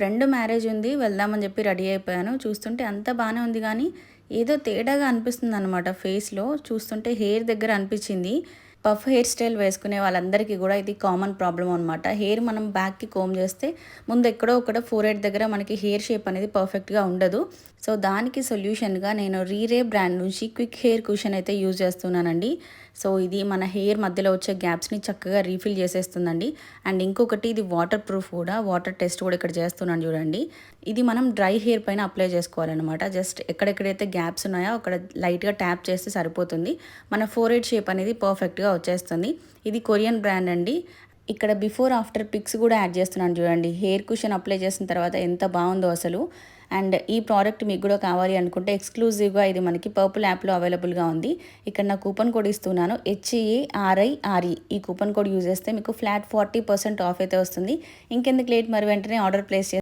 Friend marriage ఉంది వెళ్దామని చెప్పి రెడీ అయిపోయాను. చూస్తుంటే అంతా బాగానే ఉంది కానీ ఏదో తేడాగా అనిపిస్తుంది అనమాట ఫేస్లో. చూస్తుంటే హెయిర్ దగ్గర అనిపించింది. పఫ్ హెయిర్ స్టైల్ వేసుకునే వాళ్ళందరికీ కూడా ఇది కామన్ ప్రాబ్లం అనమాట. హెయిర్ మనం బ్యాక్కి కోమ్ చేస్తే ముందు ఎక్కడో ఒకడ ఫోర్ హెడ్ దగ్గర మనకి హెయిర్ షేప్ అనేది పర్ఫెక్ట్గా ఉండదు. సో దానికి సొల్యూషన్గా నేను రీరే బ్రాండ్ నుంచి క్విక్ హెయిర్ కుషన్ అయితే యూజ్ చేస్తున్నానండి. సో ఇది మన హెయిర్ మధ్యలో వచ్చే గ్యాప్స్ని చక్కగా రీఫిల్ చేసేస్తుందండి. అండ్ ఇంకొకటి ఇది వాటర్ ప్రూఫ్ కూడా, వాటర్ టెస్ట్ కూడా ఇక్కడ చేస్తున్నాను చూడండి. ఇది మనం డ్రై హెయిర్ పైన అప్లై చేసుకోవాలన్నమాట. జస్ట్ ఎక్కడెక్కడైతే గ్యాప్స్ ఉన్నాయో అక్కడ లైట్గా ట్యాప్ చేస్తే సరిపోతుంది. మన ఫోర్ హెడ్ షేప్ అనేది పర్ఫెక్ట్గా వచ్చేస్తుంది. ఇది కొరియన్ బ్రాండ్ అండి. ఇక్కడ బిఫోర్ ఆఫ్టర్ పిక్స్ కూడా యాడ్ చేస్తున్నాను చూడండి. హెయిర్ కుషన్ అప్లై చేసిన తర్వాత ఎంత బాగుందో అసలు. అండ్ ఈ ప్రోడక్ట్ మీకు కూడా కావాలి అనుకుంటే ఎక్స్క్లూజివ్గా ఇది మనకి పర్పుల్ యాప్లో అవైలబుల్గా ఉంది. ఇక్కడ నా కూపన్ కోడ్ ఇస్తున్నాను, HERIRE. ఈ కూపన్ కోడ్ యూజ్ చేస్తే మీకు ఫ్లాట్ 40% ఆఫ్ అయితే వస్తుంది. ఇంకెందుకు లేట్, మరి వెంటనే ఆర్డర్ ప్లేస్